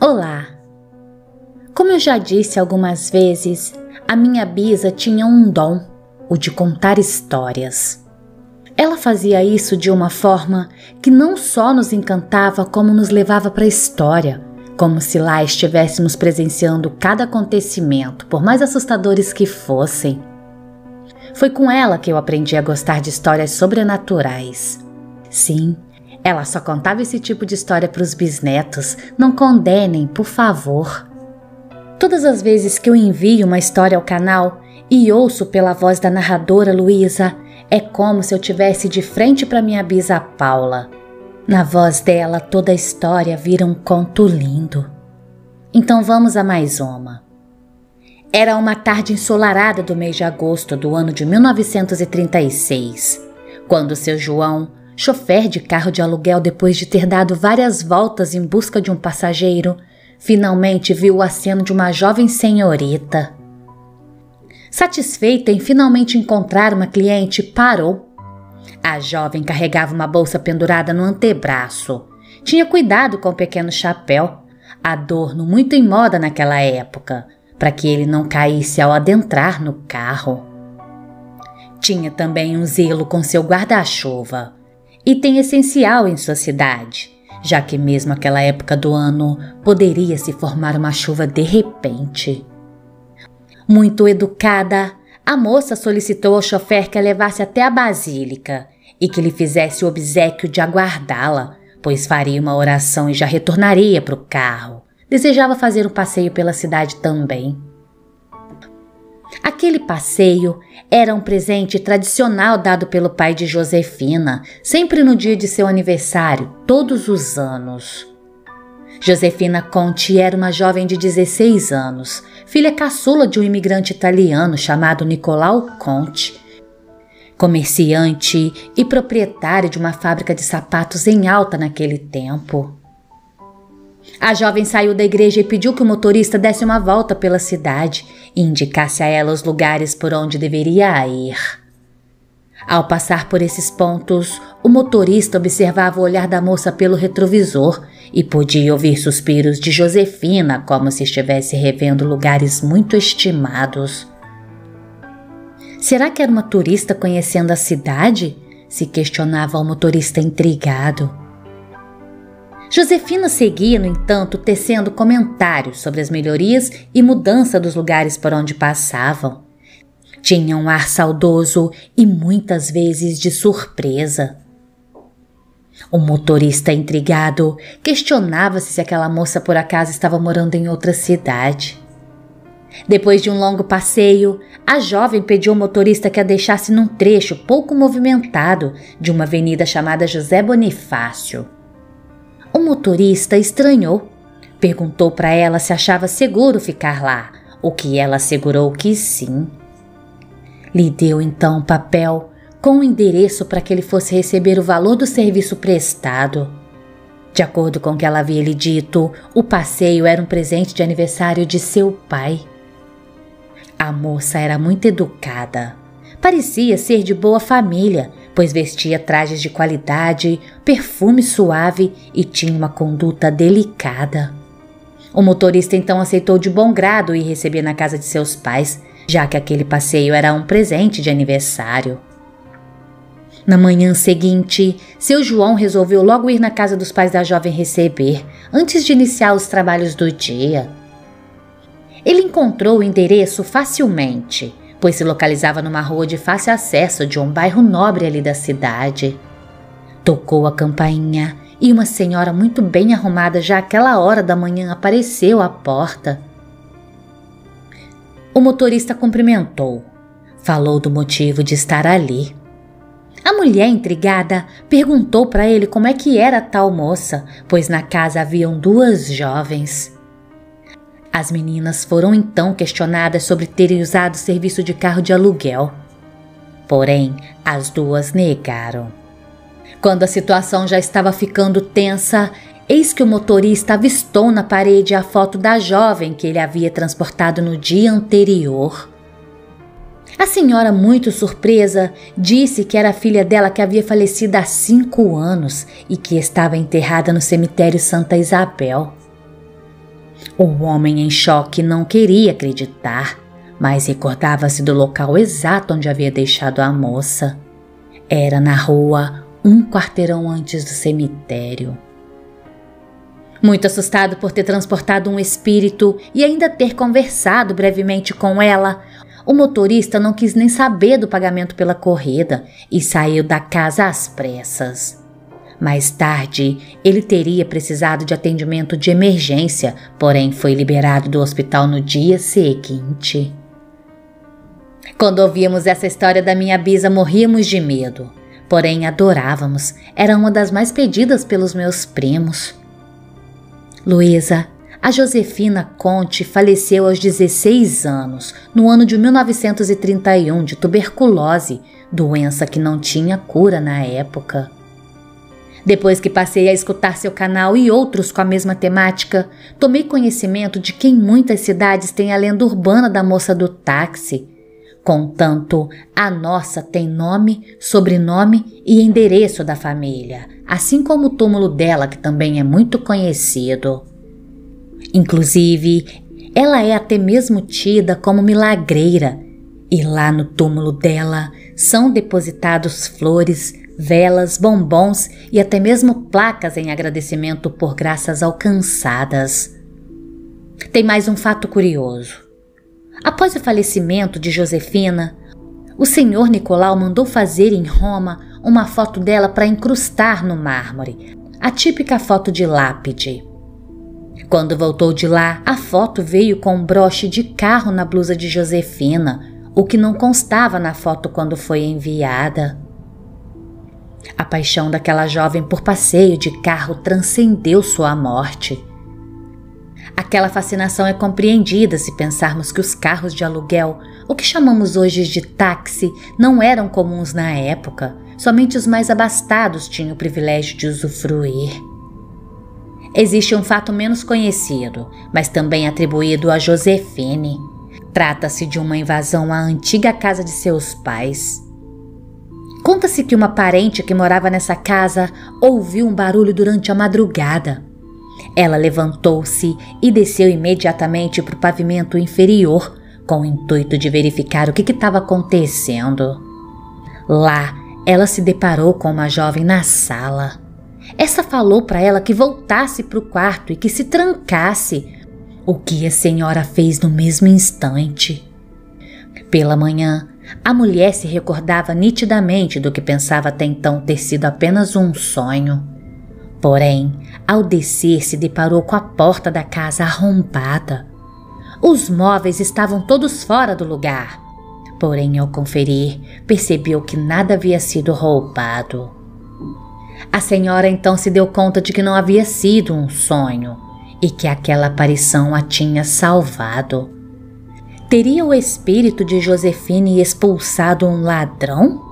Olá! Como eu já disse algumas vezes, a minha bisa tinha um dom, o de contar histórias. Ela fazia isso de uma forma que não só nos encantava, como nos levava para a história, como se lá estivéssemos presenciando cada acontecimento, por mais assustadores que fossem. Foi com ela que eu aprendi a gostar de histórias sobrenaturais. Sim, ela só contava esse tipo de história para os bisnetos. Não condenem, por favor. Todas as vezes que eu envio uma história ao canal e ouço pela voz da narradora Luísa, é como se eu tivesse de frente para minha bisa Paula. Na voz dela, toda a história vira um conto lindo. Então vamos a mais uma. Era uma tarde ensolarada do mês de agosto do ano de 1936, quando seu João, chofer de carro de aluguel, depois de ter dado várias voltas em busca de um passageiro, finalmente viu o aceno de uma jovem senhorita. Satisfeita em finalmente encontrar uma cliente, parou. A jovem carregava uma bolsa pendurada no antebraço. Tinha cuidado com o pequeno chapéu, adorno muito em moda naquela época, para que ele não caísse ao adentrar no carro. Tinha também um zelo com seu guarda-chuva, item essencial em sua cidade, já que mesmo aquela época do ano poderia se formar uma chuva de repente. Muito educada, a moça solicitou ao chofer que a levasse até a basílica e que lhe fizesse o obséquio de aguardá-la, pois faria uma oração e já retornaria para o carro. Desejava fazer um passeio pela cidade também. Aquele passeio era um presente tradicional dado pelo pai de Josefina, sempre no dia de seu aniversário, todos os anos. Josefina Conti era uma jovem de 16 anos, filha caçula de um imigrante italiano chamado Nicolau Conti, comerciante e proprietário de uma fábrica de sapatos em alta naquele tempo. A jovem saiu da igreja e pediu que o motorista desse uma volta pela cidade e indicasse a ela os lugares por onde deveria ir. Ao passar por esses pontos, o motorista observava o olhar da moça pelo retrovisor e podia ouvir suspiros de Josefina, como se estivesse revendo lugares muito estimados. Será que era uma turista conhecendo a cidade? Se questionava o motorista intrigado. Josefina seguia, no entanto, tecendo comentários sobre as melhorias e mudança dos lugares por onde passavam. Tinha um ar saudoso e muitas vezes de surpresa. O motorista intrigado questionava-se se aquela moça por acaso estava morando em outra cidade. Depois de um longo passeio, a jovem pediu ao motorista que a deixasse num trecho pouco movimentado de uma avenida chamada José Bonifácio. O motorista estranhou, perguntou para ela se achava seguro ficar lá, o que ela assegurou que sim. Lhe deu então um papel com um endereço para que ele fosse receber o valor do serviço prestado. De acordo com o que ela havia lhe dito, o passeio era um presente de aniversário de seu pai. A moça era muito educada. Parecia ser de boa família, pois vestia trajes de qualidade, perfume suave e tinha uma conduta delicada. O motorista então aceitou de bom grado ir receber na casa de seus pais, já que aquele passeio era um presente de aniversário. Na manhã seguinte, seu João resolveu logo ir na casa dos pais da jovem receber, antes de iniciar os trabalhos do dia. Ele encontrou o endereço facilmente, pois se localizava numa rua de fácil acesso de um bairro nobre ali da cidade. Tocou a campainha e uma senhora muito bem arrumada já àquela hora da manhã apareceu à porta. O motorista cumprimentou, falou do motivo de estar ali. A mulher, intrigada, perguntou para ele como é que era a tal moça, pois na casa haviam duas jovens. As meninas foram então questionadas sobre terem usado o serviço de carro de aluguel. Porém, as duas negaram. Quando a situação já estava ficando tensa, eis que o motorista avistou na parede a foto da jovem que ele havia transportado no dia anterior. A senhora, muito surpresa, disse que era a filha dela que havia falecido há 5 anos e que estava enterrada no cemitério Santa Isabel. O homem em choque não queria acreditar, mas recordava-se do local exato onde havia deixado a moça. Era na rua, um quarteirão antes do cemitério. Muito assustado por ter transportado um espírito e ainda ter conversado brevemente com ela, o motorista não quis nem saber do pagamento pela corrida e saiu da casa às pressas. Mais tarde, ele teria precisado de atendimento de emergência, porém foi liberado do hospital no dia seguinte. Quando ouvíamos essa história da minha bisa, morríamos de medo, porém adorávamos, era uma das mais pedidas pelos meus primos. Luísa, a Josefina Conte faleceu aos 16 anos, no ano de 1931, de tuberculose, doença que não tinha cura na época. Depois que passei a escutar seu canal e outros com a mesma temática, tomei conhecimento de que em muitas cidades tem a lenda urbana da moça do táxi. Contanto, a nossa tem nome, sobrenome e endereço da família, assim como o túmulo dela, que também é muito conhecido. Inclusive, ela é até mesmo tida como milagreira, e lá no túmulo dela são depositados flores, velas, bombons e até mesmo placas em agradecimento por graças alcançadas. Tem mais um fato curioso. Após o falecimento de Josefina, o senhor Nicolau mandou fazer em Roma uma foto dela para incrustar no mármore, a típica foto de lápide. Quando voltou de lá, a foto veio com um broche de carro na blusa de Josefina, o que não constava na foto quando foi enviada. A paixão daquela jovem por passeio de carro transcendeu sua morte. Aquela fascinação é compreendida se pensarmos que os carros de aluguel, o que chamamos hoje de táxi, não eram comuns na época. Somente os mais abastados tinham o privilégio de usufruir. Existe um fato menos conhecido, mas também atribuído a Josefine. Trata-se de uma invasão à antiga casa de seus pais. Conta-se que uma parente que morava nessa casa ouviu um barulho durante a madrugada. Ela levantou-se e desceu imediatamente para o pavimento inferior, com o intuito de verificar o que estava acontecendo. Lá, ela se deparou com uma jovem na sala. Essa falou para ela que voltasse para o quarto e que se trancasse, o que a senhora fez no mesmo instante. Pela manhã, a mulher se recordava nitidamente do que pensava até então ter sido apenas um sonho. Porém, ao descer, se deparou com a porta da casa arrombada. Os móveis estavam todos fora do lugar. Porém, ao conferir, percebeu que nada havia sido roubado. A senhora então se deu conta de que não havia sido um sonho e que aquela aparição a tinha salvado. Teria o espírito de Josefine expulsado um ladrão?